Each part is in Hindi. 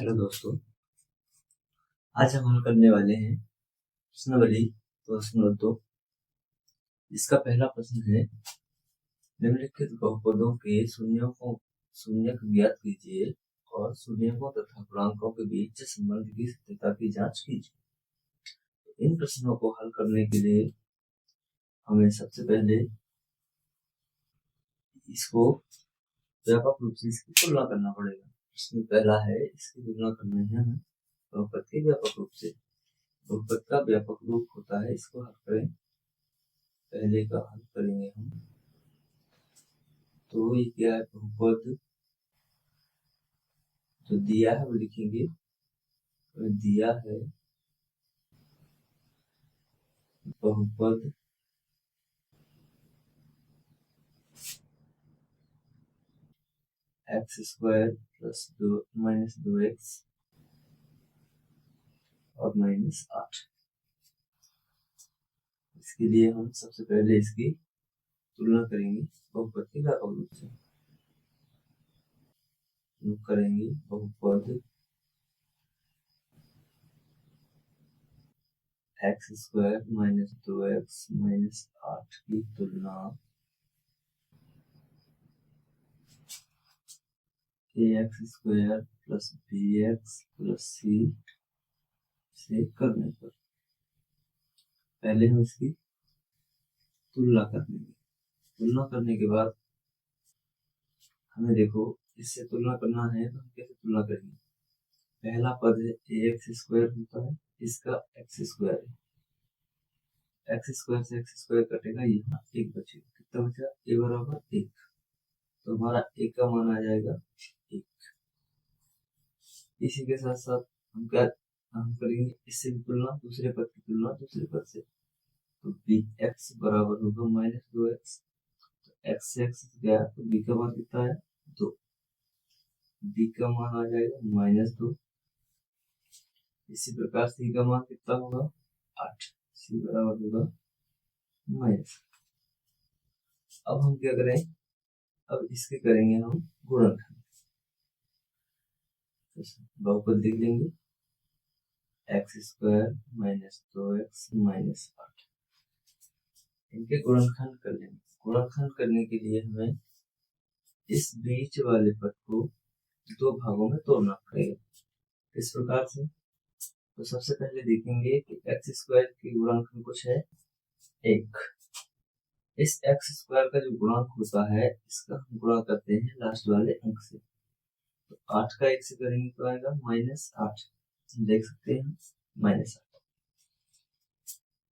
हेलो दोस्तों, आज हम हल करने वाले हैं प्रश्नावली 2.2। इसका पहला प्रश्न है, निम्नलिखित बहुपदों के शून्यक ज्ञात कीजिए और शून्यकों तथा पूर्णांकों के बीच संबंध की सत्यता की जांच कीजिए। इन प्रश्नों को हल करने के लिए हमें सबसे पहले इसको व्यापक रूप से इसकी तुलना करना पड़ेगा। प्रश्न पहला है, इसकी तुलना करनी है हमें बहुपद के व्यापक रूप से। बहुपद का व्यापक रूप होता है, इसको हल करें। पहले का हल करेंगे हम, तो ये क्या है, बहुपद जो दिया है वो लिखेंगे। तो दिया है बहुपद x² प्लस 2 माइनस 2x और माइनस 8। इसके लिए हम सबसे पहले इसकी तुलना करेंगे बहुपद के व्यापक रूप से। करेंगे बहुपद x² माइनस 2x माइनस 8 की तुलना ax² plus bx plus c से करने पर। पहले हम इसकी तुलना कर लेंगे। तुलना करने के बाद हमें देखो, इससे तुलना करना है तो हम कैसे तुलना करेंगे। पहला पद है ax² होता है, इसका x² है। x² से x² कटेगा, यहाँ एक बचेगा। कितना बचा? a बराबर 1। तो हमारा a का मान आ जाएगा 1। इसी के साथ साथ हम करेंगे इससे भी तुलना, दूसरे पद की तुलना दूसरे पद से। तो bx बराबर होगा माइनस 2x। तो x से x गया तो b का मान कितना है? 2। b का मान आ जाएगा माइनस 2। इसी प्रकार c का मान कितना होगा? 8। c बराबर होगा माइनस। अब हम क्या करें, अब इसके करेंगे हम गुणनखंड। बहुपद लिख लेंगे x² माइनस 2x माइनस 8। इनके गुणनखंड कर लेंगे। गुणनखंड करने के लिए हमें इस बीच वाले पद को दो भागों में तोड़ना पड़ेगा। इस प्रकार से तो सबसे पहले देखेंगे कि x² की गुणनखंड कुछ है 1। इस x² का जो गुणांक होता है, इसका हम गुणा करते हैं लास्ट वाले अंक से। तो 8 का 1 से करेंगे तो आएगा माइनस 8। देख सकते हैं माइनस 8।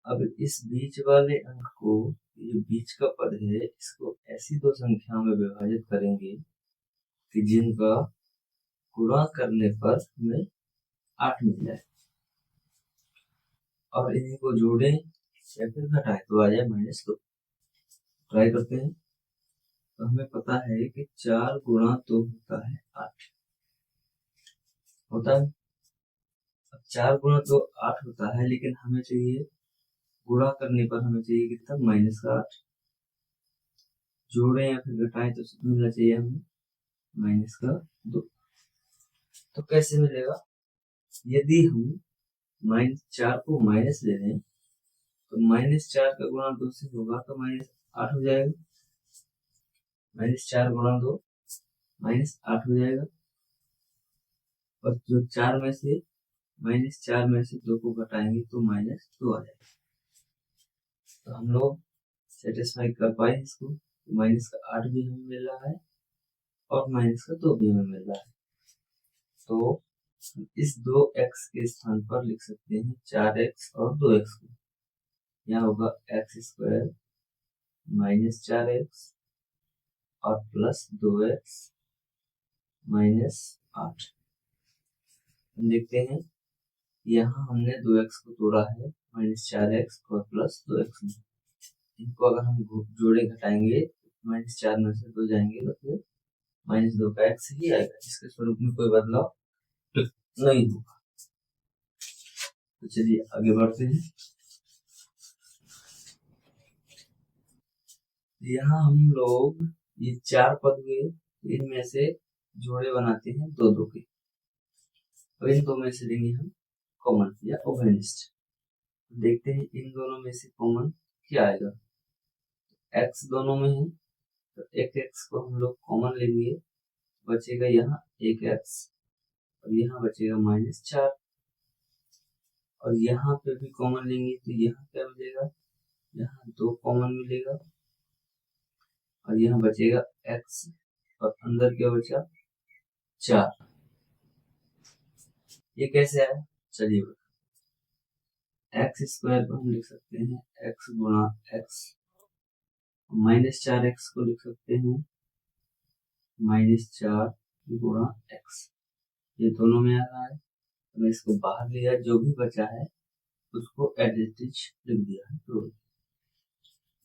अब इस बीच वाले अंक को, ये बीच का पद है, इसको ऐसी दो संख्याओं में विभाजित करेंगे कि जिनका गुणा करने पर हमें 8 मिल जाए, और इन्हीं को जोड़ें या फिर घटाएं तो आ जाए माइनस 2। ट्राई करते हैं। तो हमें पता है कि 4 गुणा 2 होता है 8 होता है। अब 4 गुणा 2 8 होता है, लेकिन हमें चाहिए गुणा करने पर हमें चाहिए कितना? माइनस का 8। जोड़ें या फिर घटाएं तो मिलना चाहिए हमें माइनस का 2। तो कैसे मिलेगा? यदि हम -4 को माइनस ले लें तो -4 का गुणा 2 से होगा तो -8 हो जाएगा। -4 गुणा 2 -8 हो जाएगा। और जो 4 में से -4 में से 2 को घटाएंगे तो -2 आ जाएगा। तो हम लोग सेटिस्फाई कर पाए इसको। माइनस का 8 भी हमें मिल रहा है और माइनस का 2 भी हमें मिल रहा है। तो इस 2x के स्थान पर लिख सकते हैं 4x और 2x को। यहाँ होगा x² माइनस 4x और प्लस 2x माइनस 8। हम देखते हैं, यहाँ हमने 2x को तोड़ा है -4x और प्लस 2x में। इनको अगर हम जोड़े घटाएंगे, -4 में से 2 जाएंगे तो फिर -2 का x ही आएगा। इसके स्वरूप में कोई बदलाव नहीं होगा। तो चलिए आगे बढ़ते हैं। यहाँ हम लोग ये 4 पद हुए, इनमें से जोड़े बनाते हैं 2-2 के। अब इन दो में से लेंगे हम कॉमन या ओवेनिस्ट। देखते हैं इन दोनों में से कॉमन क्या आएगा। x दोनों में है तो एक x को हम लोग कॉमन लेंगे, बचेगा यहाँ एक x और यहाँ बचेगा -4, और यहाँ पे भी कॉमन लेंगे तो यहाँ क्या मिलेगा, यहाँ 2 कॉमन मिलेगा और यहाँ बचेगा x और अंदर क्या बचा 4। ये कैसे आया, चलिए x² को हम लिख सकते हैं x गुणा x, -4x को लिख सकते हैं -4 गुणा x। ये दोनों में आ रहा है तो मैं इसको बाहर लिया, जो भी बचा है उसको एडिटिव लिख दिया है तो।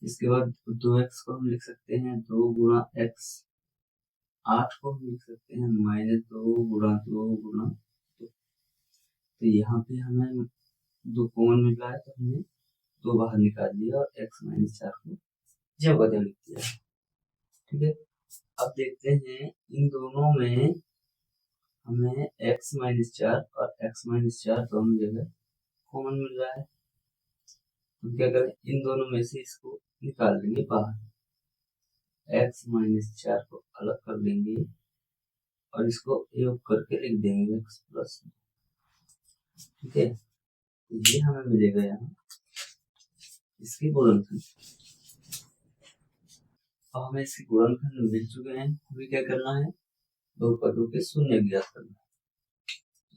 इसके बाद 2x को हम लिख सकते हैं 2 गुणा x, 8 को हम लिख सकते हैं -2 गुणा 2 गुणा 2। तो यहाँ पे हमें 2 कॉमन मिल रहा है तो हमने 2 बाहर निकाल दिया और x -4 को जगह लिख दिया। ठीक है, अब देखते हैं इन दोनों में हमें x -4 और x -4 दोनों जगह कॉमन मिल रहा है तो क्या करें, इन दोनों में से इसको निकाल लेंगे बाहर, x -4 को अलग कर लेंगे और इसको योग करके लिख देंगे x प्लस। ठीक है, ये हमें मिलेगा यहाँ इसके गुणनखंड। अब हमें इसके गुणनखंड मिल चुके हैं, हमें क्या करना है, दो पदों के शून्य ज्ञात करना है।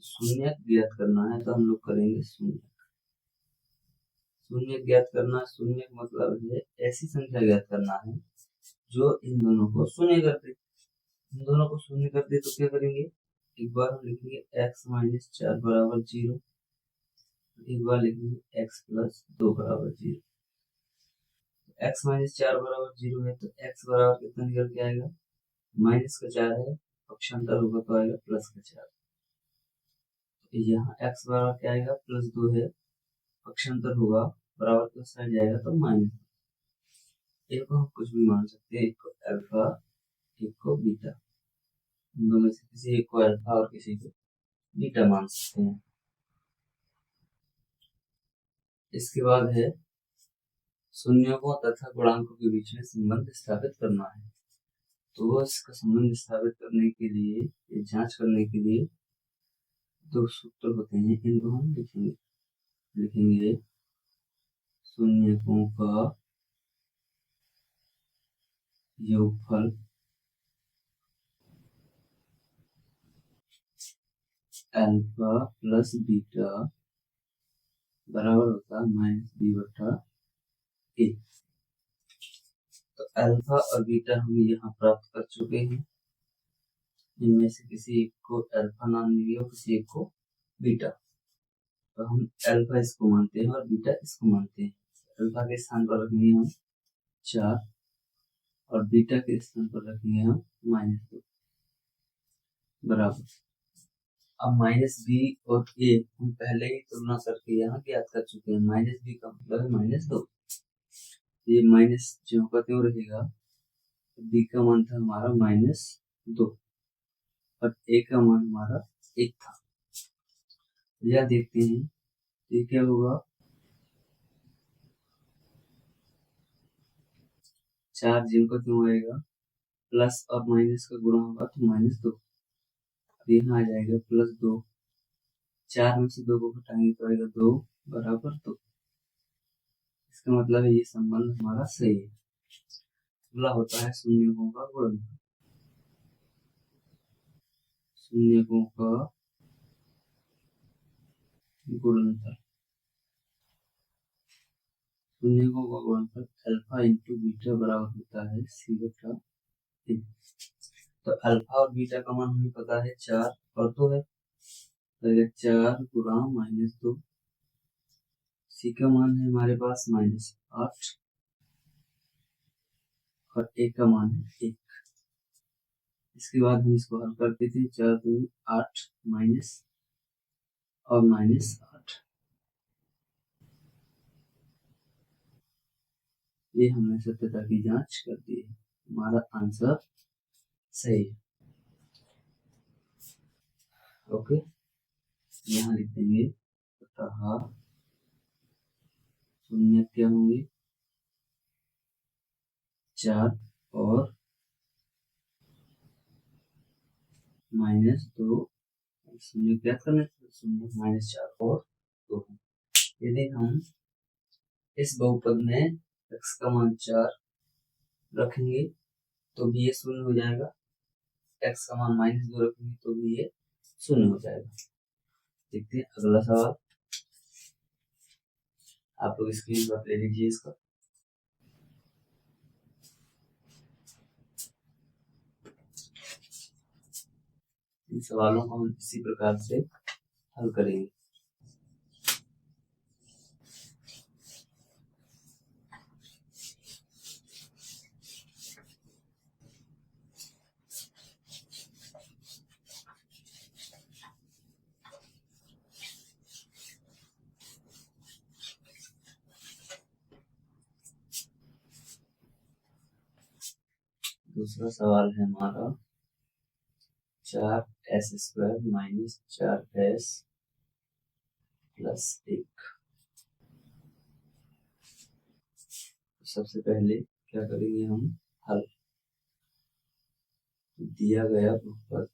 शून्य ज्ञात करना है तो हम लोग करेंगे शून्य ज्ञात करना। शून्य का मतलब है ऐसी संख्या ज्ञात करना है जो इन दोनों को शून्य कर दे। इन दोनों को शून्य कर दे तो क्या करेंगे, एक बार हम लिखेंगे x -4 बराबर 0, एक बार लिखेंगे x प्लस 2 बराबर 0। x -4 बराबर 0 है तो x बराबर कितना निकल के आएगा, माइनस का 4 है, पक्षांतर होगा तो आएगा प्लस का 4। तो यहाँ x बराबर क्या आएगा, +2 है, पक्षांतर होगा बराबर के साइड जाएगा तो माइनस। एक को हम कुछ भी मान सकते हैं, एक को अल्फा एक को बीटा, इन दोनों में से किसी एक को अल्फा और किसी को बीटा मान सकते हैं। इसके बाद है शून्यों तथा गुणांकों के बीच में संबंध स्थापित करना है। तो इसका संबंध स्थापित करने के लिए, जांच करने के लिए दो सूत्र होते हैं, इनको हम लिखेंगे शून्यों का योगफल अल्फा प्लस बीटा बराबर होता है -b/a। तो अल्फा और बीटा हम यहाँ प्राप्त कर चुके हैं, इनमें से किसी एक को अल्फा नाम देंगे और किसी एक को बीटा। तो हम अल्फा इसको मानते हैं और बीटा इसको मानते हैं। अल्फा के स्थान पर रखेंगे हम 4 और बीटा के स्थान पर रखेंगे हम -2 बराबर। अब -b और a हम पहले ही तुलना करके यहाँ ज्ञात कर चुके हैं। -b का मतलब है -2, ये माइनस जो का त्यों रहेगा। b का मान था हमारा -2 और a का मान हमारा 1 था। यह देखते हैं ये क्या होगा, 4 जीव का क्यों आएगा, प्लस और माइनस का गुणा होगा तो -2, यहाँ आ जाएगा +2, 4 में से 2 को घटाएंगे तो आएगा 2 बराबर 2। इसका मतलब है ये संबंध हमारा सही है। अगला होता है शून्यों का गुणनफल। शून्यों का गुणनफल, शून्यों का गुणनफल अल्फा इंटू बीटा बराबर होता है c/a। तो अल्फा और बीटा का मान हमें पता है 4 और 2 है, तो 4 गुणा -2, सी का मान है हमारे पास -8 और ए का मान है 1। इसके बाद हम इसको हल करते थे, 4 दूनी 8 माइनस और -8, ये हमने सत्यता की जांच कर दी है, हमारा आंसर सही है। ओके। यहाँ लिख देंगे अतः शून्य क्या होंगे 4 और -2 शून्य ज्ञात करना है, शून्य -4 और 2। यदि हम इस बहुपद में x का मान 4 रखेंगे तो भी ये शून्य हो जाएगा, x का मान -2 रखेंगे तो भी ये शून्य हो जाएगा। देखते हैं अगला सवाल, आप लोग स्क्रीन पर ले लीजिए इसका। इन सवालों को हम इसी प्रकार से हल करेंगे। दूसरा सवाल है हमारा 4s² - 4s + 1। सबसे पहले क्या करेंगे हम हल। दिया गया बहुपद,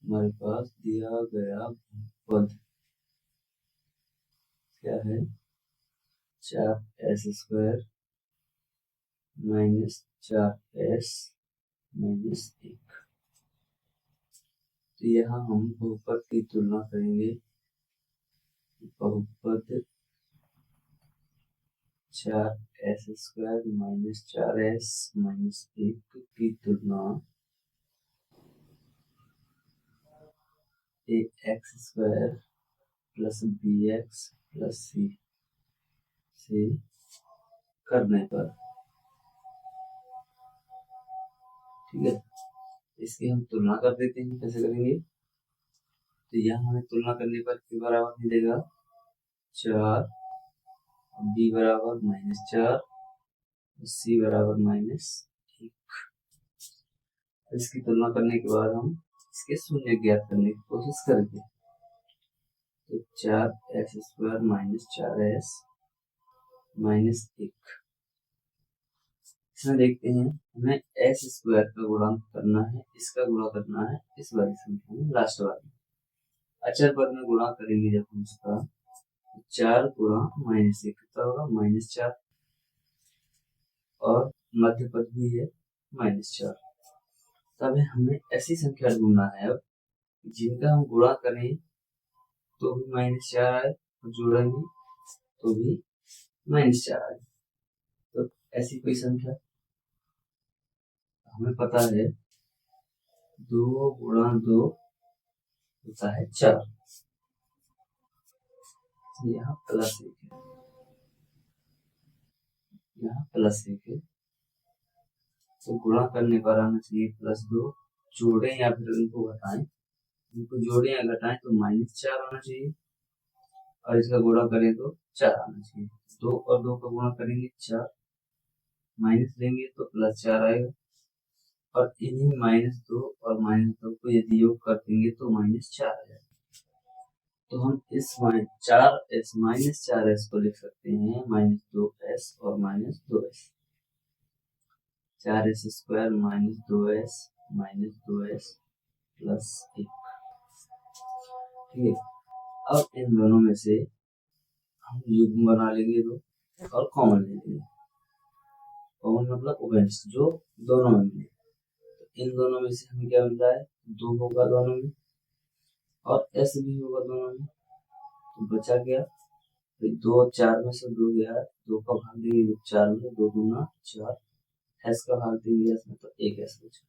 हमारे पास दिया गया बहुपद क्या है 4s² - 4s - 1। तो यहाँ हम बहुपद की तुलना करेंगे। बहुपद 4s² - 4s - 1 की तुलना ax² + bx + c से करने पर, ठीक है, इसकी हम तुलना कर देते हैं। कैसे करेंगे, तो यहाँ हमें तुलना करने पर a बराबर मिलेगा 4, b बराबर -4, c बराबर -1। इसकी तुलना करने के बाद हम इसके शून्य ज्ञात करने की कोशिश करेंगे। तो 4s² - 4s - 1। इसमें देखते हैं हमें s² का गुणांक करना है, इसका गुणा करना है इस वाली संख्या में, लास्ट वाली अचर पद में गुणा करेंगे जब हम इसका 4 गुणा -1 कितना होगा -4, और मध्य पद भी है -4। तब हमें ऐसी संख्या ढूंढना है अब जिनका हम गुणा करें तो भी -4 आए और जोड़ेंगे तो भी -4 आए। तो ऐसी कोई संख्या हमें पता है 2 गुणा 2 होता है 4, यहाँ +1 है, यहाँ +1 है, तो गुणा करने पर आना चाहिए +2। जोड़ें या फिर उनको घटाएं, इनको जोड़ें या घटाएं तो -4 आना चाहिए, और इसका गुणा करें तो 4 आना चाहिए। 2 और 2 का गुणा करेंगे 4, माइनस लेंगे तो +4 आएगा, और इन्हीं -2 और -2 को यदि योग कर देंगे तो -4 आ जाएगा। तो हम इस 4s को लिख सकते हैं -2s और -2s, 4s² - 2s - 2s + 1। ठीक है, अब इन दोनों में से हम युग्म बना लेंगे दो और कॉमन ले लेंगे। कॉमन मतलब उभयनिष्ठ, जो दोनों में मिले। तो इन दोनों में से हमें क्या मिल रहा है 2 होगा दोनों में, और s भी होगा दोनों में, तो बचा क्या 2, 4 में से 2 गया, 2 का भाग देंगे 4 में, 2 दूना 4, s का भाग देंगे s में तो 1 s बचा,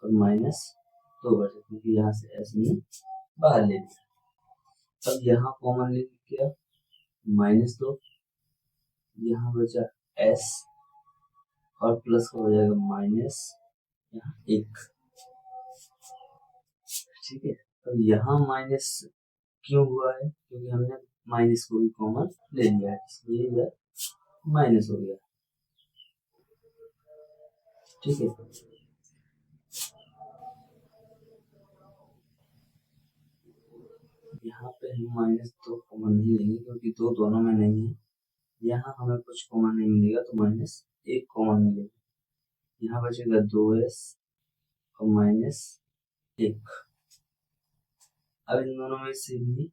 और -2 बचा क्योंकि यहाँ से s में बाहर ले लिया। अब यहाँ कॉमन लेंगे क्या -2, यहाँ बचा s और प्लस का हो जाएगा माइनस यहाँ 1। ठीक है, अब यहाँ माइनस क्यों हुआ है, क्योंकि हमने माइनस को भी कॉमन ले लिया है, इसलिए यह माइनस हो गया। ठीक है, यहाँ पे हम माइनस 2 कॉमन नहीं लेंगे क्योंकि 2 दोनों में नहीं है। यहाँ हमें कुछ कॉमन नहीं मिलेगा तो -1 कॉमन मिलेगा। यहाँ बचेगा 2s और -1। अब इन दोनों में से भी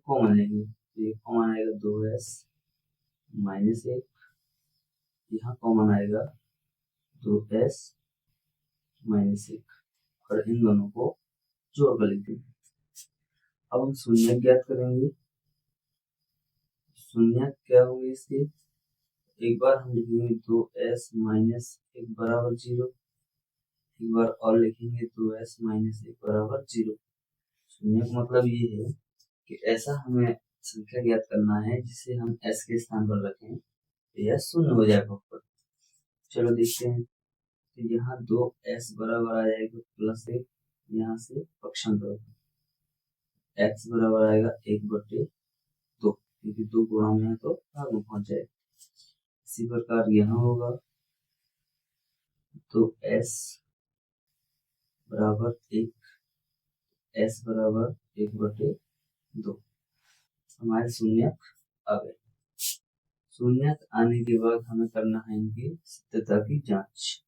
कॉमन लेंगे तो ये कॉमन आएगा 2s -1। यहाँ कॉमन आएगा 2s -1 और इन दोनों को जोड़ कर लिख देंगे। अब हम शून्य ज्ञात करेंगे। शून्य क्या होंगे इसके, एक बार हम लिखेंगे 2s -1 बराबर 0, एक बार और लिखेंगे 2s -1 बराबर 0। शून्य का मतलब ये है कि ऐसा हमें संख्या ज्ञात करना है जिसे हम s के स्थान पर रखें तो यह शून्य हो जाएगा ऊपर। चलो देखते हैं, तो यहाँ 2s बराबर आ जाएगा +1, यहाँ से पक्षांतर होगा, x बराबर आएगा 1/2 क्योंकि 2 गुणा में है तो भाग में पहुंच जाएगा। इसी प्रकार यहाँ होगा तो s बराबर 1, s बराबर 1/2। हमारे शून्यक आ गए। शून्यक आने के बाद हमें करना है इनकी सत्यता की जांच।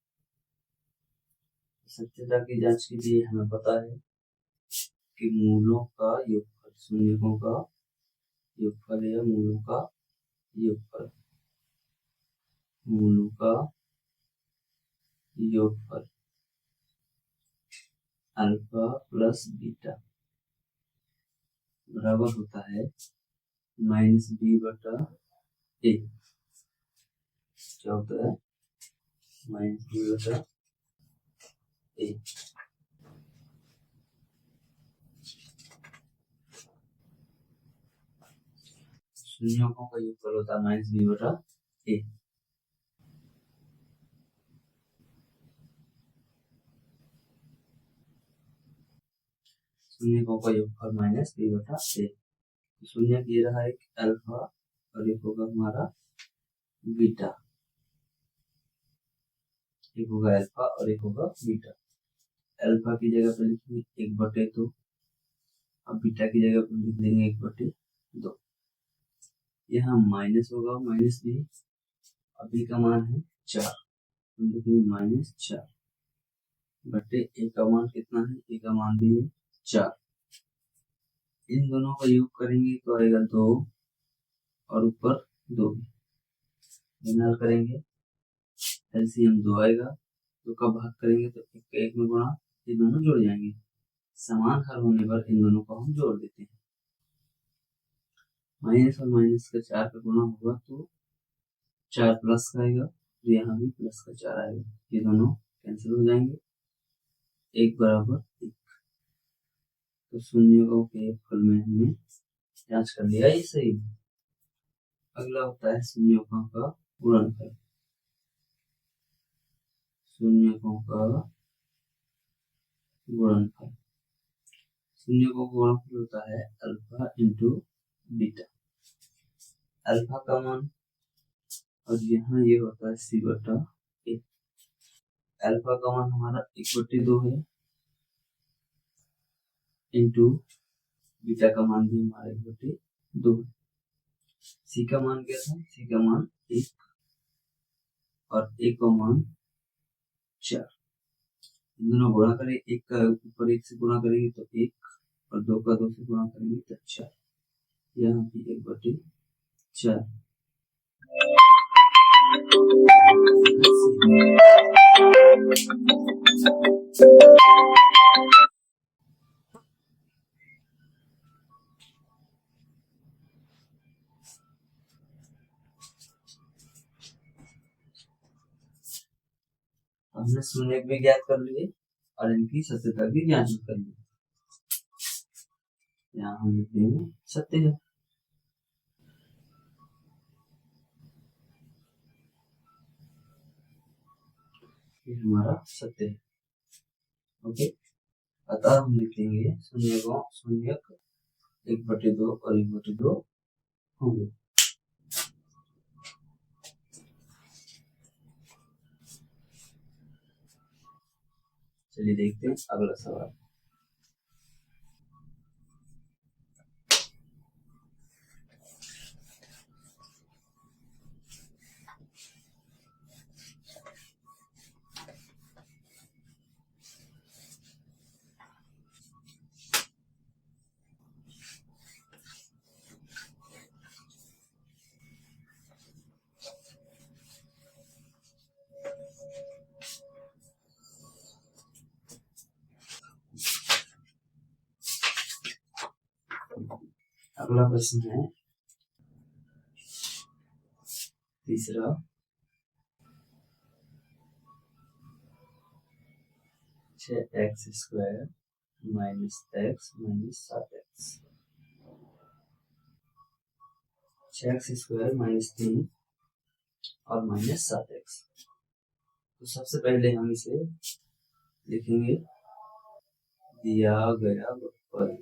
सत्यता की जांच के लिए हमें पता है कि मूलों का योगफल, शून्यकों का योगफल या मूलों का योगफल, मूलों का योगफल अल्फा प्लस बीटा बराबर होता है -b/a। क्या होता है -b/a। शून्यकों का योगफल होता है -b/a। शून्यकों का योगफल -b/a। शून्य ये रहा एक अल्फा और एक होगा हमारा बीटा, एक होगा अल्फा और एक होगा बीटा। अल्फा की जगह पर लिखेंगे 1/2 और बीटा की जगह पर लिख देंगे 1/2। यहाँ माइनस होगा -b और b का मान है 4, तो लिखेंगे -4/a का मान कितना है, a का मान भी है 4। इन दोनों का योग करेंगे तो आएगा 2 और ऊपर 2 हल करेंगे, एलसीएम 2 आएगा। तो कब भाग करेंगे तो 1 का 1 में गुणा, ये दोनों जुड़ जाएंगे। समान हल होने पर इन दोनों को हम जोड़ देते हैं। माइनस और माइनस का 4 का गुणा होगा तो 4 प्लस का आएगा, तो यहाँ भी प्लस का 4 आएगा, ये दोनों कैंसिल हो जाएंगे, 1 बराबर 1। तो शून्यकों के फल में हमने जांच कर लिया ये सही। अगला होता है शून्यकों का गुणनफल। शून्यकों का गुणनफल, शून्यकों का गुणनफल होता है अल्फा इंटू बीटा। अल्फा का मान और यहाँ ये होता है c/a। अल्फा का मान हमारा 1/2 है इंटू बीटा का मान भी हमारा 1/2 है। सी का मान क्या था, सी का मान 1 और ए का मान 4। इन दोनों गुणा करें, 1 का ऊपर 1 से गुणा करेंगे तो 1 और 2 का 2 से गुणा करेंगे तो 4। यहाँ भी 1/4। हमने शून्य भी ज्ञात कर लिए और इनकी सत्यता की जांच कर ली। यहाँ हम लिख देंगे सत्य है। ये हमारा सत्य है। ओके, अतः हम लिखेंगे शून्यक 1/2 और 1/2 होंगे। चलिए देखते हैं अगला सवाल। अगला प्रश्न है तीसरा, 6x² minus x minus 7x। 6x² minus 3 और माइनस 7x। तो सबसे पहले हम इसे लिखेंगे दिया गया पद।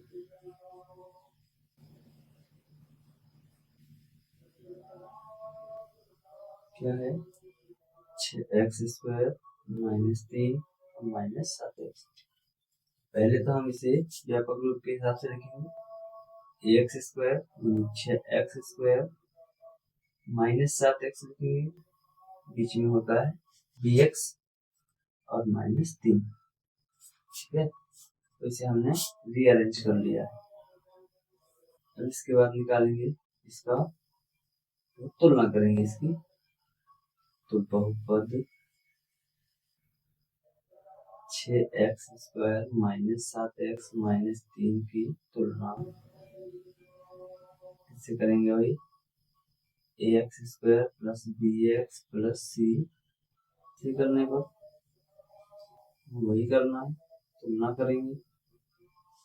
क्या है? 6x² माइनस 3 और माइनस 7x। पहले तो हम इसे व्यापक रूप के हिसाब से लिखेंगे। ax² 6x² माइनस 7x लिखेंगे, बीच में होता है bx और माइनस 3। ठीक है, तो इसे हमने रीअरेंज कर लिया है। अब इसके बाद निकालेंगे इसका, तो तुलना करेंगे इसकी। तो बहुपद 6x² माइनस 7x माइनस 3 की तुलना इससे करेंगे भाई ax² plus bx plus c करने पर वही करना है, तुलना करेंगे।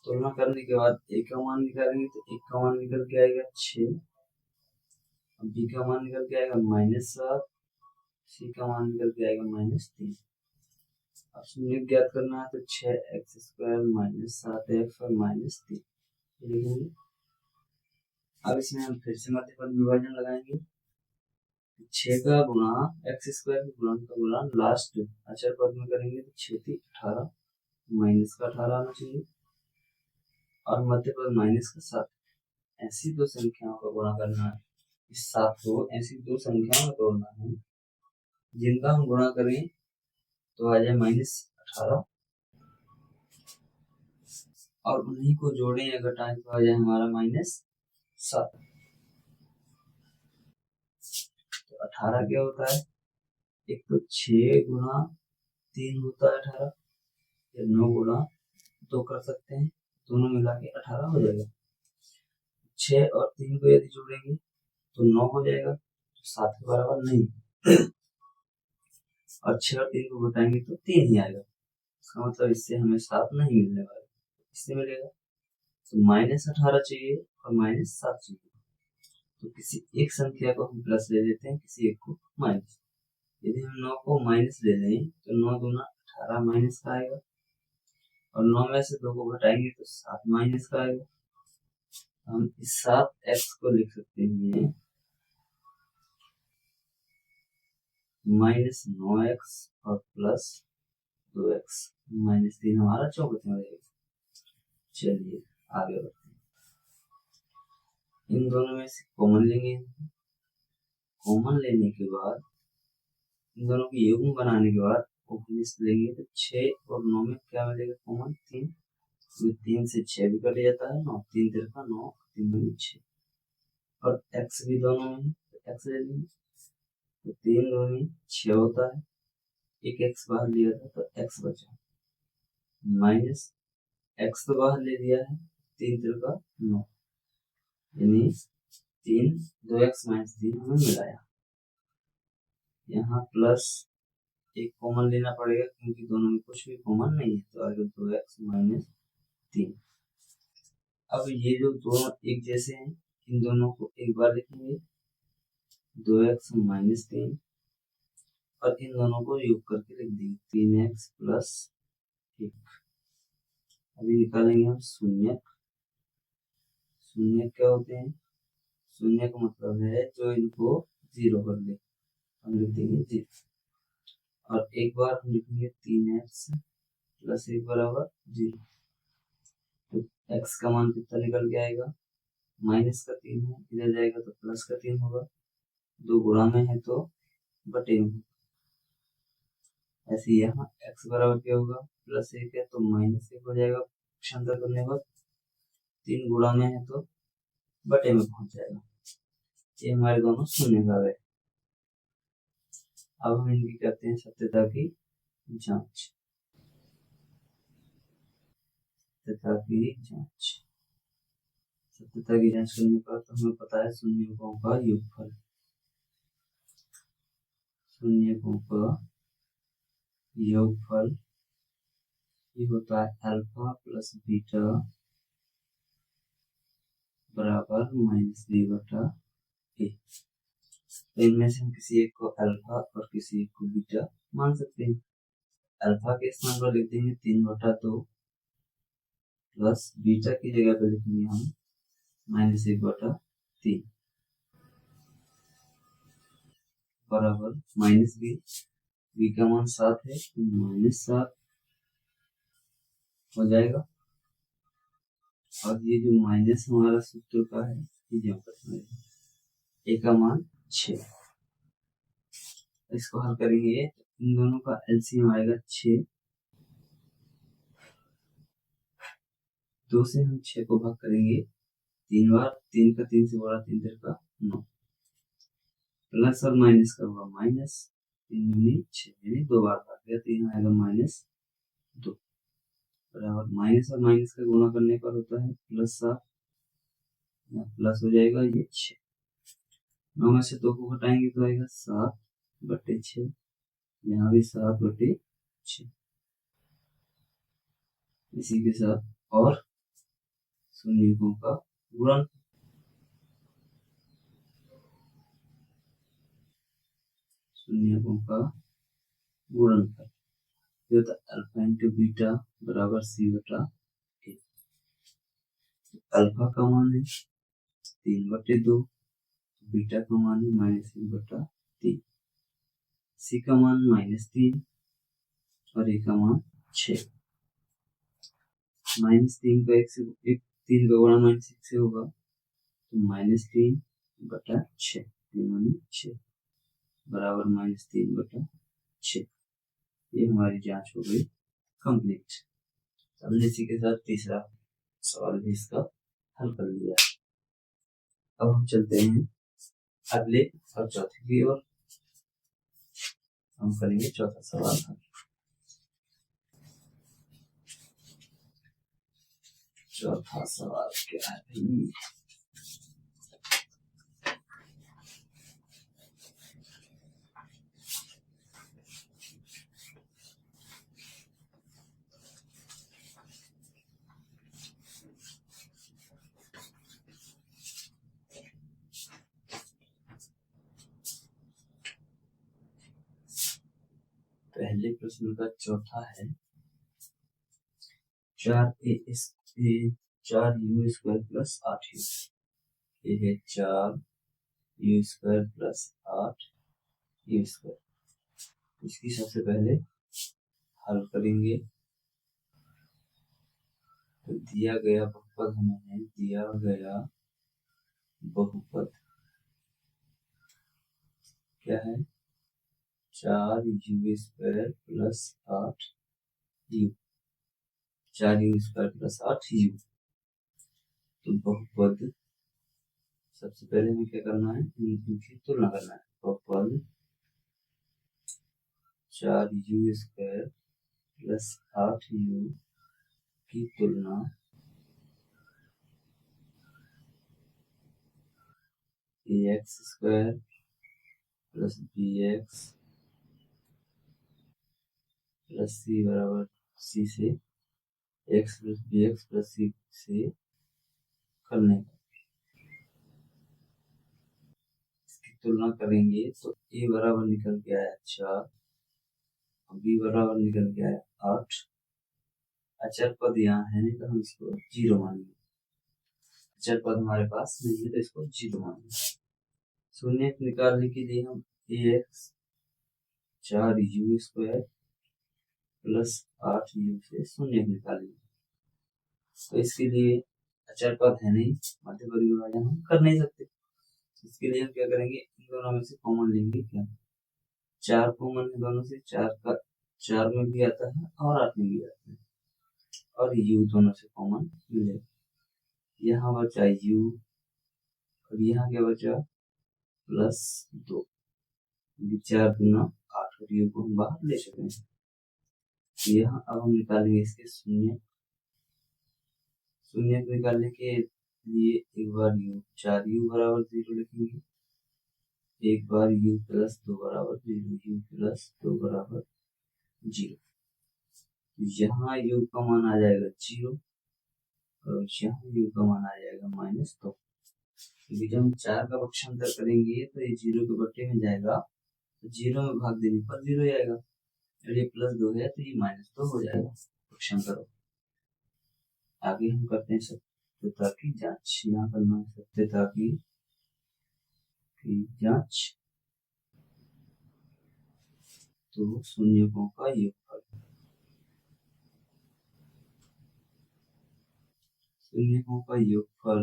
तुलना करने के बाद a का मान निकालेंगे, तो a का मान निकल के आएगा 6, b का मान निकल के आएगा -7, c का मान निकल के आएगा -3। अब शून्य ज्ञात करना है, तो 6x² माइनस 7x और -3 लिखेंगे। अब इसमें हम फिर से मध्य पद विभाजन लगाएंगे। 6 का गुणा x² के गुणन का गुणा लास्ट अचर पद में करेंगे, तो 6 थी 18, माइनस का 18 आना चाहिए और मध्य पद माइनस का 7। ऐसी दो संख्याओं का गुणा करना है। इस 7 को ऐसी दो संख्याओं में तोड़ना है जिनका हम गुणा करें तो आ जाए -18, और उन्हीं को जोड़ें या घटाएं तो आ जाए हमारा -7। तो 18 क्या होता है? एक तो 6 गुणा 3 होता है 18, या 9 गुणा 2 कर सकते हैं, दोनों मिला के 18 हो जाएगा। 6 और 3 को यदि जोड़ेंगे तो 9 हो जाएगा, तो 7 के बराबर नहीं। और 6 और 3 को घटाएंगे तो 3 ही आएगा। इसका मतलब इससे हमें 7 नहीं मिलने वाला, इससे मिलेगा। तो -18 चाहिए और -7 चाहिए। तो किसी एक संख्या को हम प्लस ले लेते हैं, किसी एक को माइनस। यदि हम 9 को माइनस ले लें तो 9 दूना 18 माइनस का आएगा, और 9 में से 2 को घटाएंगे तो 7 माइनस का आएगा। हम इस 7x को लिख सकते हैं -9x और प्लस 2x, -3 हमारा चौकट में रहेगा। चलिए आगे बढ़ते हैं। इन दोनों में से कॉमन लेंगे। कॉमन लेने के बाद इन दोनों की युग्म बनाने के बाद लेंगे, तो 6 और 9 में क्या मिलेगा? कॉमन 3। 3 से 6 भी कट जाता है, 9 3 तिरका 9, 3 दूनी 6, और x भी दोनों में है तो x ले लेंगे, तो 3 दूनी 6 होता है, एक x बाहर लिया था तो x बचा, माइनस x तो बाहर ले लिया है, 3 तिरका 9, यानी 3 2x माइनस 3 हमें मिलाया। यहाँ प्लस एक कॉमन लेना पड़ेगा क्योंकि दोनों में कुछ भी कॉमन नहीं है, तो आगे 2x माइनस 3। अब ये जो दोनों एक जैसे हैं, इन दोनों को एक बार लिखेंगे 2x माइनस 3, और इन दोनों को योग करके लिख देंगे 3x प्लस 1। अभी निकालेंगे हम शून्य। शून्य क्या होते हैं? शून्य का मतलब है जो इनको 0 कर दे, हम लिख देंगे 0। और एक बार हम लिखेंगे 3x प्लस 1 बराबर 0। तो x का मान कितना निकल के आएगा? माइनस का 3 है, इधर जाएगा तो प्लस का 3 होगा, 2 गुणा में है तो बटे में। ऐसे यहाँ x बराबर क्या होगा? प्लस 1 है तो -1 हो जाएगा, पक्षांतर करने पर 3 गुणा में है तो बटे में पहुंच जाएगा। ये हमारे दोनों शून्य का गए। अब हम इनकी करते हैं सत्यता की जांच। सत्यता की जांच। सत्यता की जांच करने पर तो हमें पता है शून्यकों का योगफल, शून्यकों का योगफल ये होता है अल्फा प्लस बीटा बराबर -b/a। तो इनमें से हम किसी एक को अल्फा और किसी एक को बीटा मान सकते हैं। अल्फा के स्थान पर लिख देंगे 3/2 प्लस बीटा की जगह पर लिखेंगे हम -1/3 बराबर -b। b का मान 7 है तो -7 हो जाएगा। और ये जो माइनस हमारा सूत्र का है ये जमा कर a का मान 6, इसको हल करेंगे तो इन दोनों का एलसीएम आएगा 6। 2 से हम 6 को भाग करेंगे 3 बार, 3 का 3 से बड़ा 3 का 9, प्लस और माइनस का होगा माइनस 3 दूनी 6 यानी 2 बार भाग गया तो यहाँ आएगा -2 बराबर माइनस और माइनस का गुणा करने पर होता है +7, यहाँ प्लस हो जाएगा ये 6। 9 में से 2 को घटाएंगे तो आएगा 7/6, यहाँ भी 7/6। इसी के साथ और शून्यकों का गुणन, शून्यकों का गुणनफल ये होता है अल्फा इंटू बीटा बराबर c/a। अल्फा का मान है 3/2, बीटा का मान है -1/3, सी का मान -3 और ए का मान 6। -3 का 3 का गुणा -1 से होगा तो -3/6, 3×6 बराबर -3/6। ये हमारी जांच हो गई कंप्लीट। हमने इसी के साथ तीसरा सवाल भी इसका हल कर लिया। अब हम चलते हैं अगले और चौथे की ओर, हम करेंगे चौथा सवाल हल। चौथा सवाल क्या है भाई? पहले प्रश्न का चौथा है 4u² प्लस 8u। ये है 4u² प्लस 8u²। इसकी सबसे पहले हल करेंगे। तो दिया गया बहुपद हमें है, दिया गया बहुपद क्या है 4u² plus 8u, 4u² plus 8u। तो बहुपद सबसे पहले हमें क्या करना है, इनकी तुलना करना है। बहुपद 4u² प्लस 8u की तुलना ax² plus bx plus c बराबर c से x plus bx plus c से करने का, इसकी तुलना करेंगे तो a बराबर निकल के आया 4, b बराबर निकल के आया 8। अचर पद यहाँ है नहीं तो हम इसको 0 मानेंगे। अचर पद हमारे पास नहीं है तो इसको 0 मानेंगे। शून्य निकालने के लिए हम ax 4u² प्लस 8u से शून्य निकालेंगे। तो इसके लिए अचर पद है नहीं, मध्यवर्ग विभाजन हम कर नहीं सकते। इसके लिए हम क्या करेंगे, इन दोनों में से कॉमन लेंगे। क्या 4 कॉमन है दोनों से, 4 में भी आता है और 8 में भी आता है, और u दोनों से कॉमन मिलेगा। यहाँ बचा u और यहाँ क्या बचा +2, 4 दूना 8 और u को हम बाहर ले सकते हैं। यहाँ अब हम निकालेंगे इसके शून्य। शून्य निकालने के लिए एक बार u 4u बराबर 0 लिखेंगे, एक बार u प्लस 2 बराबर 0, u प्लस 2 बराबर 0। यहाँ u का मान आ जाएगा 0 और यहाँ u का मान आ जाएगा -2, क्योंकि जब हम 4 का पक्षांतर करेंगे तो ये 0 के बट्टे में जाएगा, तो 0 में भाग देने पर 0 आएगा, और ये +2 है तो ये -2 हो जाएगा पक्षांतर। आगे हम करते हैं सत्यता की जांच। यहाँ करना है सत्यता की जांच, तो शून्यकों का योगफल, शून्यकों का योगफल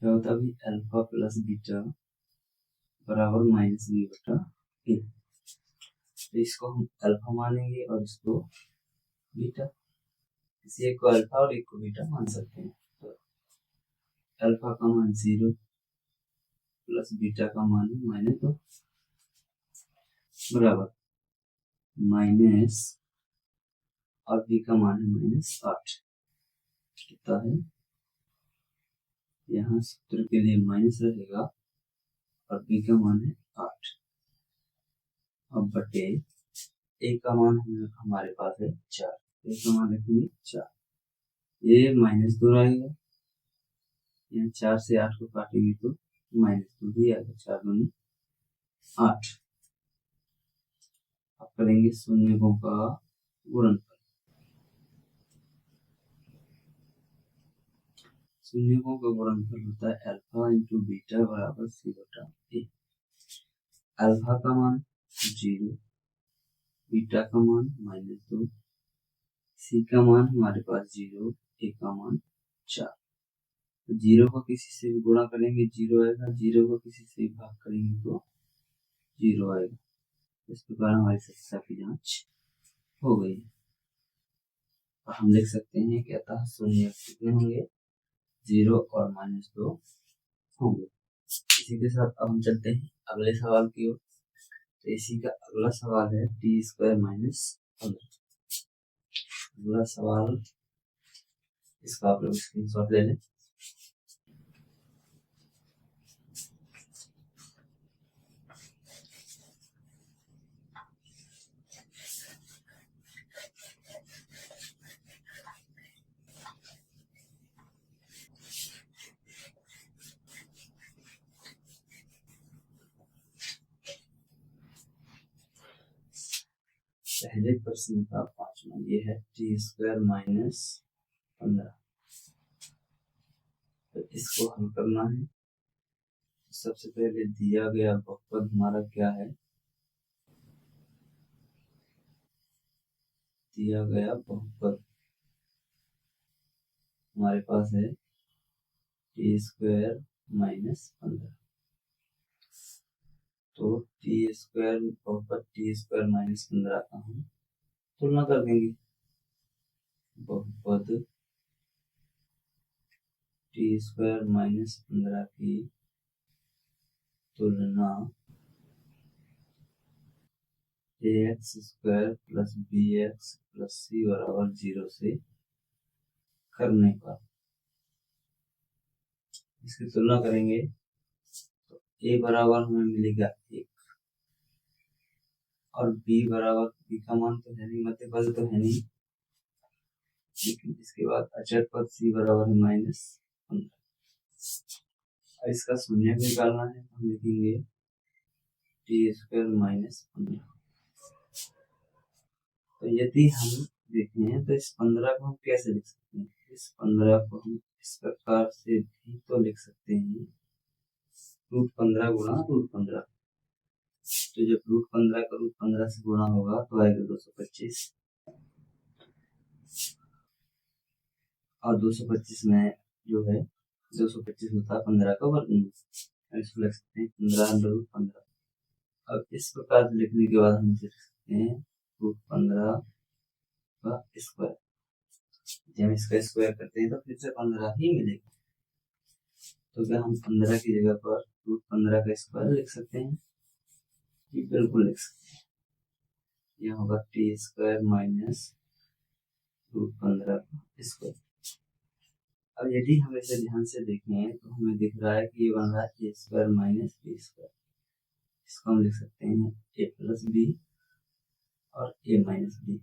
क्या होता है? अल्फा प्लस बीटा बराबर -b/a। तो इसको हम अल्फा मानेंगे और इसको बीटा, इसे एक को अल्फा और एक को बीटा मान सकते हैं। तो अल्फा का मान 0 प्लस बीटा का मान -2 बराबर माइनस, और बी का मान है -8। कितना है? यहाँ सूत्र के लिए माइनस रहेगा और बी का मान है 8। अब बटे ए का मान हमारे पास है 4, ए का मान रखेंगे 4, ये -2 रहेगा, यहाँ 4 से 8 को काटेंगे तो -2 भी आएगा, 4 दूनी 8। अब करेंगे शून्यकों का गुणनफल। शून्यकों का गुणनफल होता है अल्फा इंटू बीटा बराबर c/a। अल्फा का मान 0, बीटा का मान -2, सी का मान हमारे पास 0, ए का मान 4। तो 0 को किसी से भी गुणा करेंगे 0 आएगा, 0 को किसी से भी भाग करेंगे तो 0 आएगा। इस प्रकार हमारी सत्यता की जांच हो गई। और हम लिख सकते हैं कि अतः शून्य कितने होंगे? 0 और -2 होंगे। इसी के साथ अब हम चलते हैं अगले सवाल की ओर। तो इसी का अगला सवाल है t² - 15। अगला सवाल, इसका आप लोग स्क्रीनशॉट ले लें। पहले प्रश्न का 5वां, ये है t² - 15। तो इसको हल करना है। सबसे पहले दिया गया बहुपद हमारा क्या है? दिया गया बहुपद हमारे पास है t² - 15। तो t² बहुपद t² - 15 का हम तुलना कर देंगे। बहुपद t² - 15 की तुलना ax² + bx + c बराबर 0 से करने पर, इसकी तुलना करेंगे तो a बराबर हमें मिलेगा 1 और b बराबर, b का मान तो है नहीं, मध्य पद तो है नहीं, लेकिन इसके बाद अचर पद c बराबर है -15। और इसका शून्य निकालना है, हम लिखेंगे t² - 15। तो यदि हम देखें तो इस 15 को हम कैसे लिख सकते हैं? इस 15 को हम इस प्रकार से भी तो लिख सकते हैं, √15 गुणा √15। तो जब √15 का √15 से गुणा होगा तो आएगा 225, और 225 में जो है 225 होता है 15 का वर्गमूल। इसको लिख सकते हैं 15 √15। अब इस प्रकार से लिखने के बाद हम इसे लिख सकते हैं √15 का स्क्वायर। जब इसका स्क्वायर करते हैं तो फिर से 15 ही मिलेगा। तो क्या हम 15 की जगह पर √15 का स्क्वायर लिख सकते हैं? बिल्कुल लिख सकते हैं। यह होगा t² - √15 का स्क्वायर। अब यदि हम इसे ध्यान से देखें तो हमें दिख रहा है कि ये बन रहा है ए स्क्वायर माइनस बी स्क्वायर। इसको हम लिख सकते हैं ए प्लस बी और ए माइनस बी।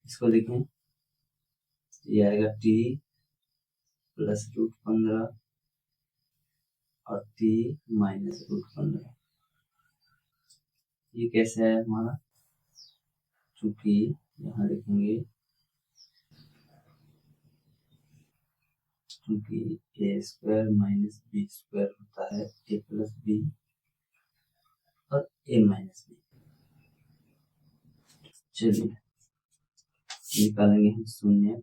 इसको लिखें, ये आएगा टी प्लस √15 और टी माइनस √15। ये कैसे है हमारा, चूंकि यहाँ लिखेंगे क्योंकि ए स्क्वायर माइनस बी स्क्वायर होता है ए प्लस बी और ए माइनस बी। चलिए निकालेंगे हम शून्य।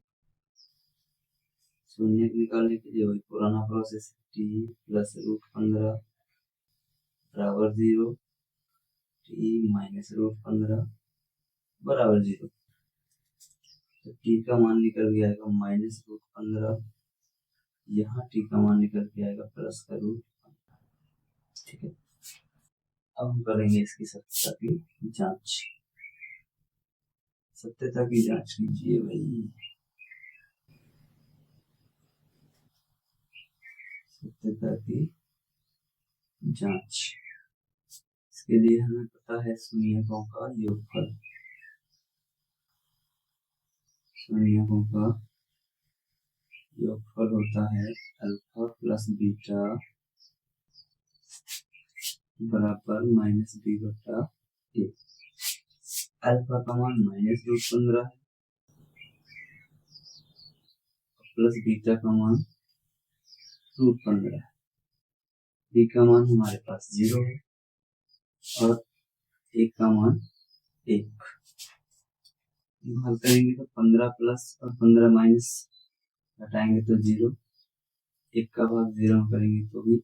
शून्य निकालने के लिए वही पुराना प्रोसेस, टी प्लस √15 बराबर 0, टी माइनस √15 बराबर 0। तो टी का मान निकल के आएगा माइनस √15, यहाँ टी का मान निकल के आएगा प्लस का √15। ठीक है, अब हम करेंगे इसकी सत्यता की जांच। सत्यता की जांच कीजिए भाई, सत्यता की जांच। इसके लिए हमें पता है शून्यकों का योगफल। शून्यकों का योगफल होता है अल्फा प्लस बीटा बराबर माइनस बी बटा ए। अल्फा का मान माइनस √15 है, प्लस बीटा का मान √15 है। बी का मान हमारे पास 0 है और ए का मान 1। हल करेंगे तो 15 प्लस और 15 माइनस घटाएंगे तो 0, 1 का भाग 0 करेंगे तो भी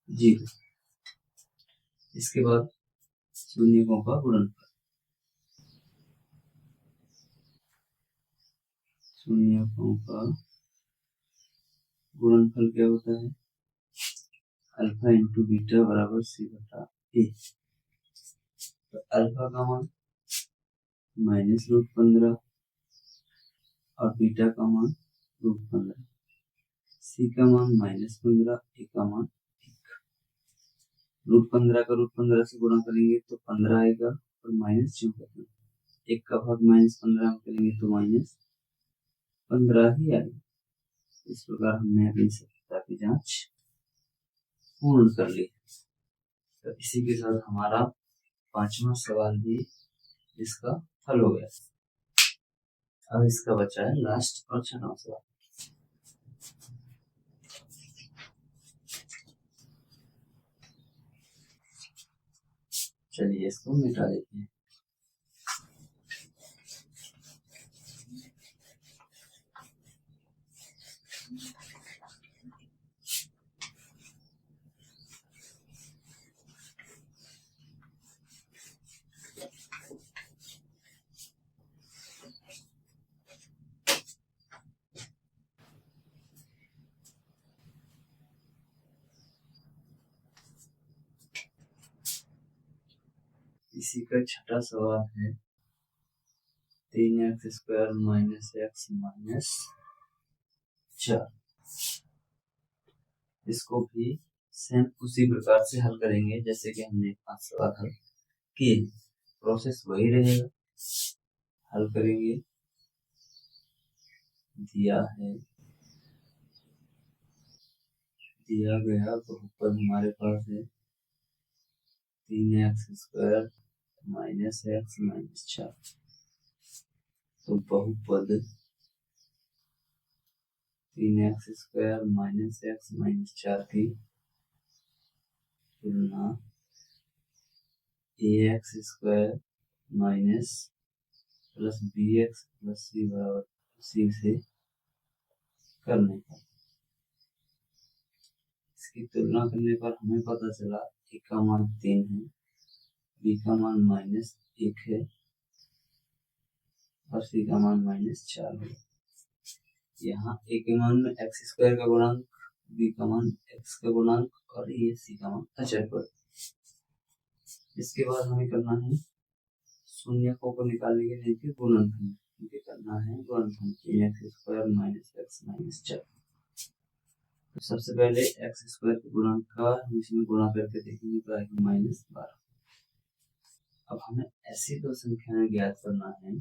0। इसके बाद शून्यकों का गुणनफल। शून्यकों का गुणनफल क्या होता है, अल्फा इंटू बीटा बराबर सी बटा ए। तो अल्फा का मान माइनस √15 और बीटा का मान √15, सी का मान माइनस 15, ए का मान 1। √15 का √15 से गुणा करेंगे तो 15 आएगा और माइनस क्यों करना, 1 का भाग -15 में करेंगे तो -15 ही आएगा। इस प्रकार हमने अपनी सत्यता की जांच पूर्ण कर ली। तो इसी के साथ हमारा 5वां सवाल भी इसका हल हो गया। अब इसका बचा है लास्ट और 6वां सवाल। चलिए इसको मिटा देते हैं। इसी का 6वां सवाल है 3x² माइनस x माइनस 4। इसको भी सेम उसी प्रकार से हल करेंगे जैसे कि हमने 5 सवाल हल किए। प्रोसेस वही रहेगा, हल करेंगे। दिया गया बहुपद हमारे पास है 3x² माइनस x माइनस 4। तो बहुपद 3x² माइनस x माइनस 4 की तुलना ax² minus plus bx plus c बराबर c से करने का। इसकी तुलना करने पर हमें पता चला a का मान 3 है, b का मान -1 है और c का मान -4 है। यहाँ a के मान में x² का गुणांक, b का मान x का गुणांक और ये c का मान अचर पर। इसके बाद हमें करना है शून्यकों को निकालने के लिए गुणनफल करना है। गुणनफल 3x² minus x x minus 4। तो सबसे पहले एक्स स्क्वायर के गुणन का हम इसमें गुणा करके देखेंगे तो आएगा -12। अब हमें ऐसी दो संख्याएं ज्ञात करना है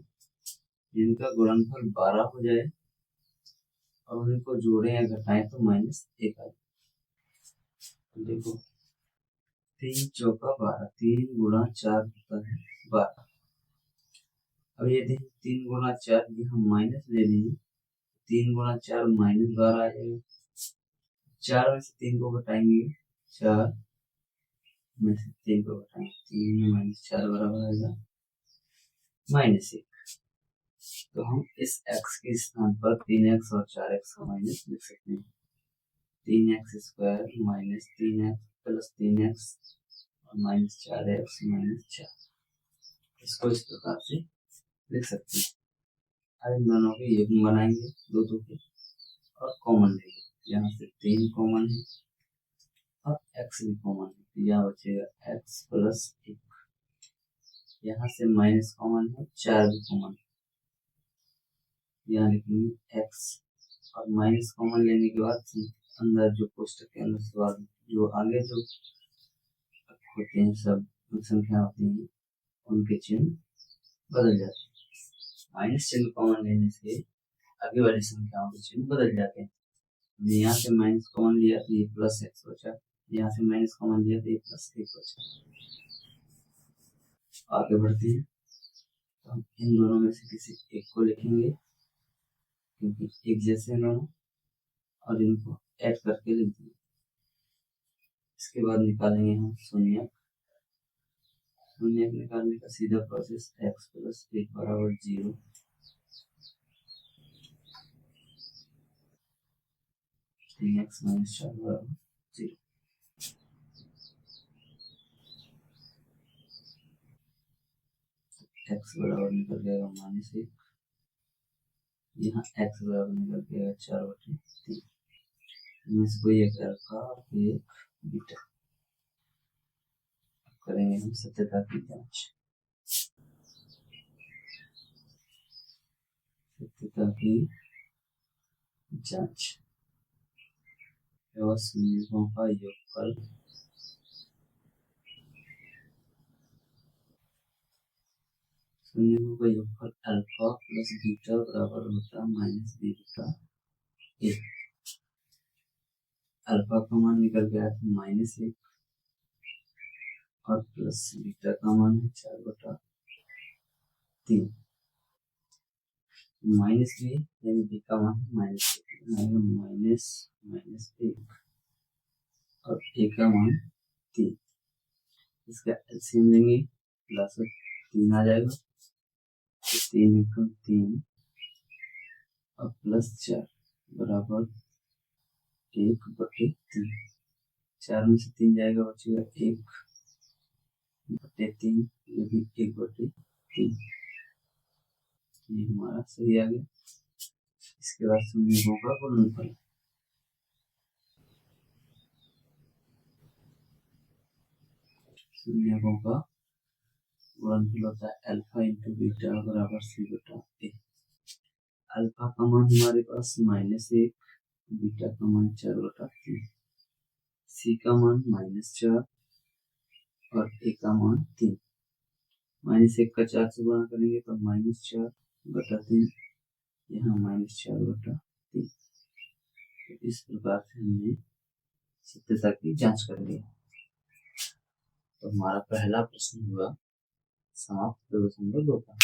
जिनका गुणनफल 12 हो जाए और उनको जोड़े या घटाएं तो -1 आए। तो देखो 3 चौका 12, 3 गुणा 4 होता है 12। अब यदि 3 गुणा 4 की हम माइनस ले लें, 3 गुणा 4 -12 आ जाएगा। 4 में से 3 को घटाएंगे, 4 में से 3 को घटाएंगे, 3 में -4 बराबर आएगा -1। तो हम इस x के स्थान पर 3x और 4x का माइनस लिख सकते हैं। 3x square minus 3x plus 3x और -4x -4, इसको इस प्रकार से लिख सकते हैं। अब इन दोनों के योग बनाएंगे, दो के, और कॉमन लेंगे। यहाँ से 3 कॉमन है और x भी कॉमन है, तो यहाँ बचेगा x प्लस 1। यहाँ से माइनस कॉमन है, 4 भी कॉमन है, यहाँ लिखेंगे x, और माइनस कॉमन लेने के बाद अंदर जो कोष्टक के अंदर से बाद जो आगे जो होते हैं सब संख्या होती हैं उनके चिन्ह बदल जाते हैं। माइनस चिन्ह कॉमन लेने से आगे वाली संख्याओं के चिन्ह बदल जाते हैं। यहाँ से माइनस कॉमन लिया तो ये प्लस एक्स बचा, यहाँ से माइनस कॉमन लिया तो ये प्लस 1 बचा। आगे बढ़ते हैं, तो हम इन दोनों में से किसी एक को लिखेंगे क्योंकि एक जैसे हैं दोनों, और इनको ऐड करके लिख देंगे। इसके बाद निकालेंगे हम शून्यक। शून्यक निकालने का सीधा प्रोसेस x प्लस 1 बराबर 0। x माइनस 4 बराबर 0। x बराबर निकल जाएगा -1, यहाँ x बराबर निकल जाएगा 4/3। इनमें से कोई एक अल्फा और एक बीटा। करेंगे हम सत्यता की जांच। सत्यता की जांच शून्यकों का योगफल शून्यकों का योगफल अल्फा प्लस बीटा बराबर होता है -b/a। अल्फा का मान निकल गया था -1 और प्लस बीटा का मान है 4/3। माइनस b यानी b का मान -1 और a का मान 3। इसका एलसीएम लेंगे, प्लस 3 आ जाएगा, तो 3 × 3 और प्लस 4 बराबर 1/3। 4 में से 3 जाएगा, बचेगा 1/3, लेकिन 1/3 ये हमारा सही आ गया। इसके बाद शून्यकों का गुणनफल। शून्यकों का गुणनफल होता है अल्फा इंटू बीटा बराबर c/a। अल्फा का मान हमारे पास -1, बीटा का मान 4/3, सी का मान -4 और ए का मान 3। -1 का 4 से गुणा करेंगे तो -4/3, यहाँ -4/3। तो इस प्रकार से हमने सत्यता की जांच कर ली। तो हमारा पहला प्रश्न हुआ समाप्त 2.2 का।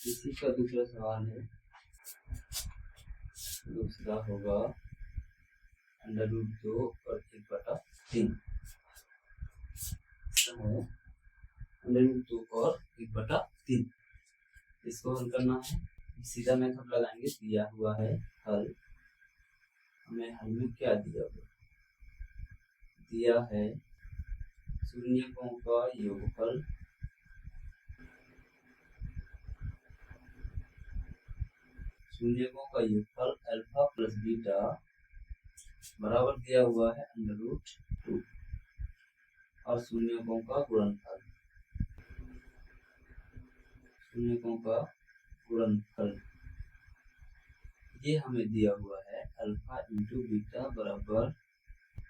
इसी का दूसरा सवाल है, दूसरा होगा √2 और 1/3 है, √2 और 1/3। इसको हल करना है, सीधा मेथड लगाएंगे। दिया हुआ है हल, हमें हल में क्या दिया हुआ, दिया है शून्यकों का योगफल अल्फा प्लस बीटा बराबर दिया हुआ है √2 और शून्यकों का गुणनफल ये हमें दिया हुआ है अल्फा इंटू बीटा बराबर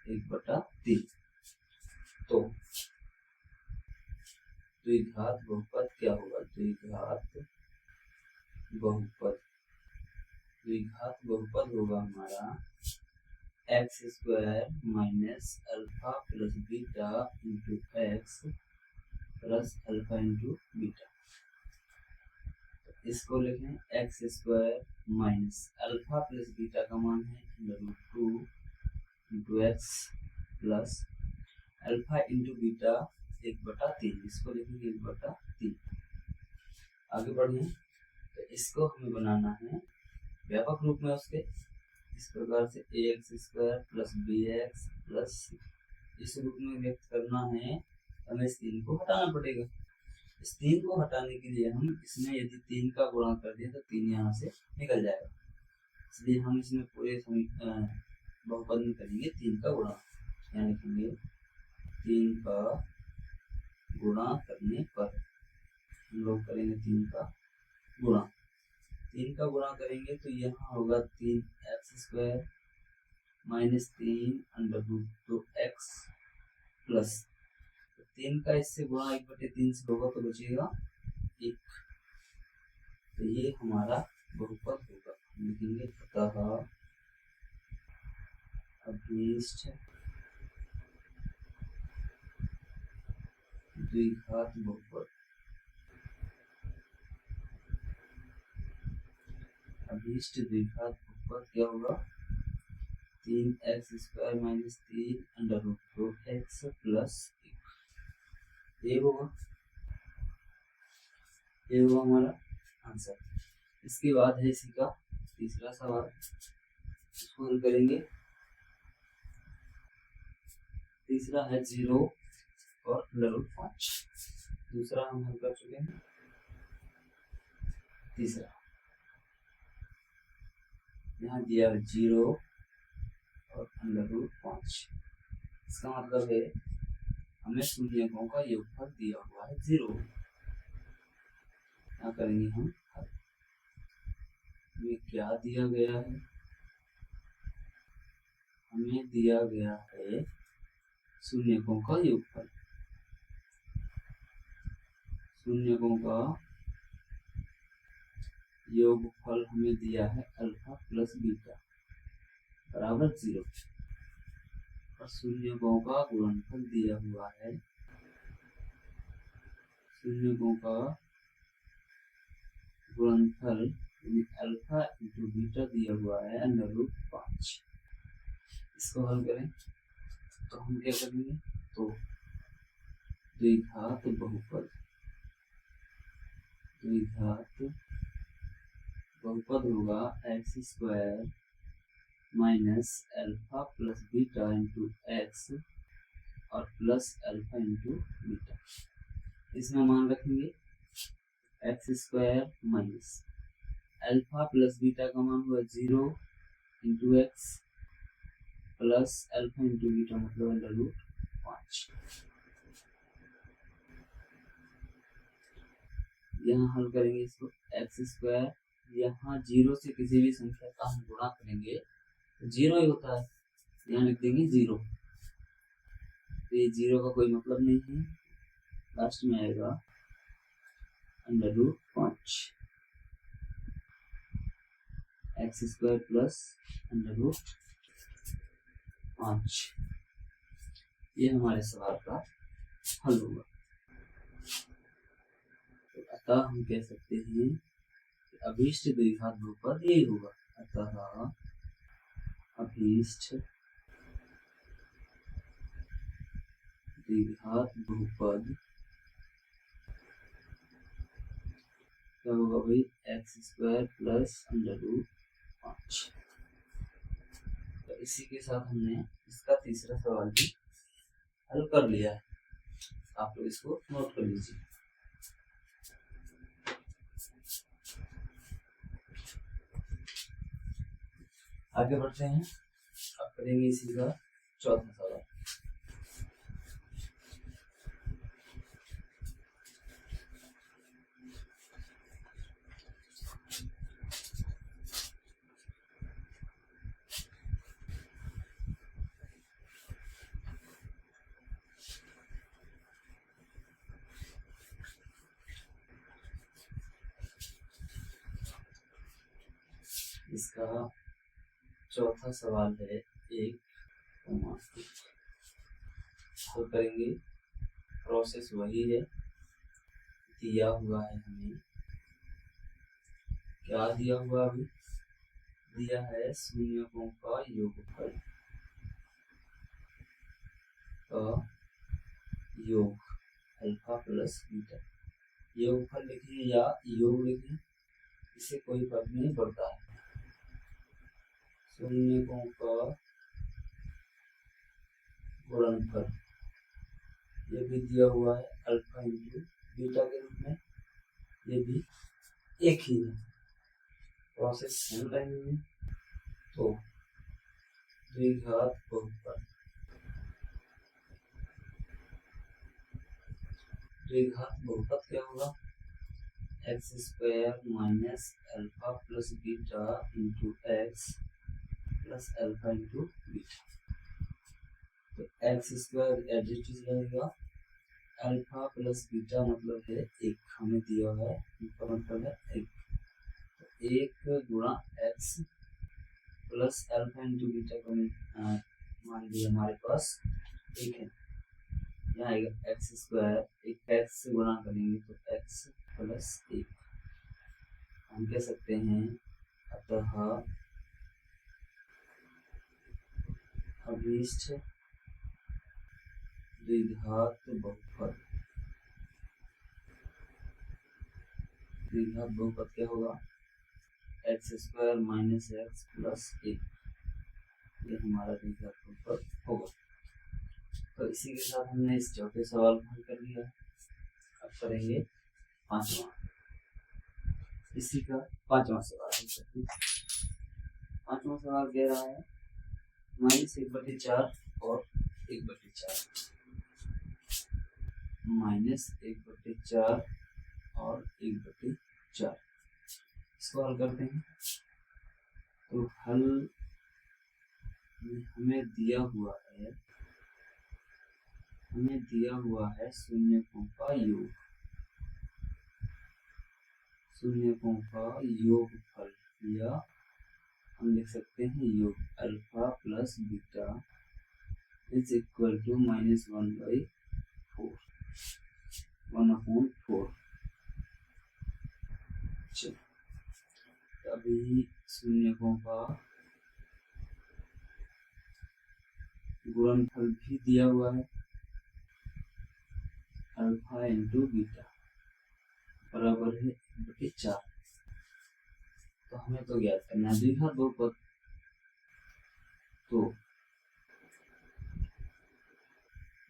1/3। तो द्विघात बहुपद क्या होगा, द्विघात बहुपद होगा हमारा x² minus alpha plus beta into x plus alpha into beta. इसको लिखें x² minus alpha plus beta का मान है √2 into x plus alpha into beta 1/3। इसको लिखेंगे 1/3। आगे बढ़े तो इसको हमें बनाना है व्यापक रूप में उसके, इस प्रकार से ax² प्लस bx प्लस इस रूप में व्यक्त करना है। हमें इस 3 को हटाना पड़ेगा। इस 3 को हटाने के लिए हम इसमें यदि 3 का गुणा कर दें तो 3 यहाँ से निकल जाएगा, इसलिए हम इसमें पूरे बहुपद में करेंगे 3 का गुणा, यानी कि 3 का गुणा करने पर हम लोग करेंगे 3 का गुणा। 3 का गुणा करेंगे तो यहाँ होगा 3x² माइनस 3 √2x प्लस 3 का इससे गुणा 1/3 से होगा तो बचेगा 1। तो ये हमारा बहुपद होगा। लिखेंगे अतः अभीष्ट द्विघात बहुपद, अभीष्ट द्विघात बहुपद क्या होगा, 3x² माइनस 3 √2x प्लस 1। ये होगा हमारा आंसर। इसके बाद है इसी का तीसरा सवाल, इसको हल करेंगे। तीसरा है 0 और √5। दूसरा हम हल कर चुके हैं। तीसरा यहाँ दिया है 0 और √5। इसका मतलब है हमें शून्यकों का योगफल दिया हुआ है 0। क्या करेंगे हम हल, हमें क्या दिया गया है, हमें दिया गया है शून्यकों का योगफल। शून्यकों का योगफल हमें दिया है अल्फा प्लस बीटा बराबर 0 और शून्यकों का गुणनफल दिया हुआ है, शून्यकों का गुणनफल अल्फा इंटू बीटा दिया हुआ है √5। इसको हल करें तो हम क्या करेंगे, तो द्विघात बहुपद होगा x² minus alpha plus beta into x और प्लस अल्फा इंटू बीटा। इसमें मान रखेंगे x² minus alpha plus beta का मान हुआ 0 into x plus alpha into beta मतलब √5। यहाँ हल करेंगे इसको, x², यहाँ 0 से किसी भी संख्या का हम गुणा करेंगे तो 0 ही होता है, यहाँ लिख देंगे 0। तो ये 0 का कोई मतलब नहीं है, लास्ट में आएगा √5 x² प्लस √5। ये हमारे सवाल का हल होगा। तो अतः हम कह सकते हैं अभीष्ट द्विघात बहुपद यही होगा। अतः अभीष्ट द्विघात बहुपद क्या होगा भाई, x² प्लस √5। तो इसी के साथ हमने इसका तीसरा सवाल भी हल कर लिया है। आप लोग इसको नोट कर लीजिए। आगे बढ़ते हैं, अब करेंगे इसी का चौथा सवाल। इसका चौथा सवाल है 1, तो करेंगे। प्रोसेस वही है, दिया हुआ है हमें, क्या दिया हुआ अभी, दिया है शून्यकों का योगफल का योग अल्फा प्लस बीटा। योगफल लिखिए या योग लिखिए, इससे कोई फर्क नहीं पड़ता है। शून्यकों का गुणनफल ये भी दिया हुआ है अल्फा इंटू बीटा के रूप में, ये भी एक ही है। प्रोसेस सेम टाइम में, तो द्विघात बहुपद, द्विघात बहुपद क्या होगा, x² minus alpha plus beta into x plus alpha into beta. तो x² एडजस्टिव रहेगा, अल्फा प्लस बीटा मतलब है 1, हमें दिया है, इसका मतलब है 1। तो 1 गुणा x plus alpha into beta को मान लिया हमारे पास 1 है। यहाँ आएगा x², एक x से गुणा करेंगे तो x प्लस 1। हम कह सकते हैं अतः अभीष्ट द्विघात बहुपद, द्विघात बहुपद क्या होगा, x² माइनस एक्स प्लस 1, ये हमारा द्विघात बहुपद होगा। तो इसी के साथ हमने इस चौथे सवाल को हल कर लिया। अब करेंगे पांचवा, इसी का पांचवा सवाल हल करते हैं। पांचवा सवाल कह रहा है -1/4 और 1/4, -1/4 और 1/4, इसको हल करते हैं। तो हल हमें दिया हुआ है शून्यकों का योग, शून्यकों का योगफल, या हम लिख सकते हैं योग alpha plus beta is equal to -1/4, 1/4। अभी शून्यकों का गुणनफल भी दिया हुआ है, अल्फा इंटू बीटा बराबर है 1/4। तो हमें तो ज्ञात करना है द्विघात बहुपद। तो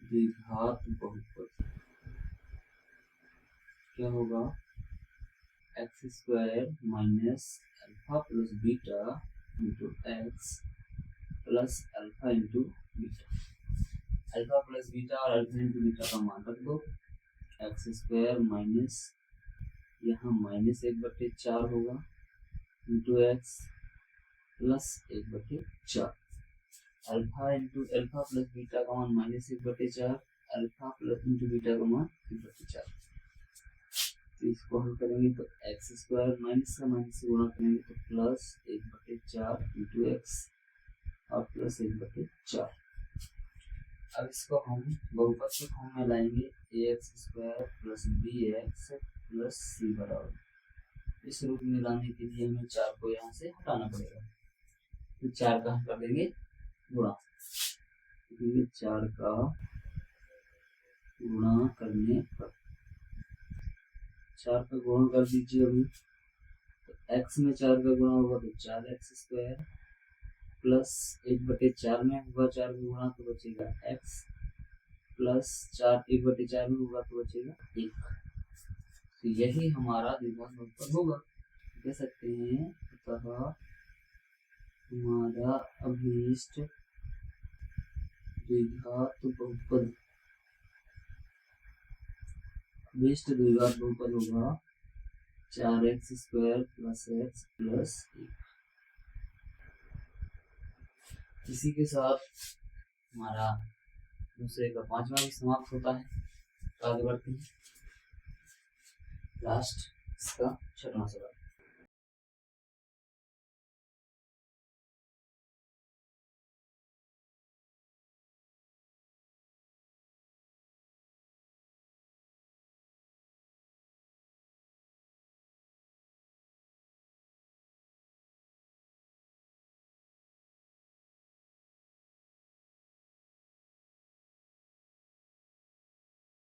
द्विघात बहुपद क्या होगा, x² minus alpha plus beta into x plus alpha into beta. Alpha plus beta और अल्फा इंटू बीटा का मान रख दो। x² माइनस यहाँ -1/4 होगा into x plus 1/4। Alpha into alpha plus beta का मान -1/4, अल्फा प्लस इंटू बीटा का मान 1/4। तो इसको हल करेंगे तो x² माइनस का माइनस से गुणा करेंगे तो प्लस 1/4 इंटू एक्स और प्लस 1/4। अब इसको हम बहुपद के फॉर्म में लाएंगे ax² plus bx plus c बराबर इस रूप में लाने के लिए हमें 4 को यहाँ से हटाना पड़ेगा। तो 4 का हम कर देंगे गुणा, क्योंकि 4 का गुणा करने पर 4 का गुणा कर दीजिए अभी। तो x में 4 का गुणा होगा तो 4x² प्लस 1/4 में होगा 4 का गुणा तो बचेगा x प्लस 4 1/4 में होगा तो बचेगा 1। तो यही हमारा द्विघात बहुपद होगा। कह सकते हैं अतः हमारा अभीष्ट द्विघात बहुपद होगा 4x² प्लस x प्लस 1। इसी के साथ हमारा दूसरे का 5वां भी समाप्त होता है। आगे बढ़ते हैं लास्ट इसका 6वां सवाल।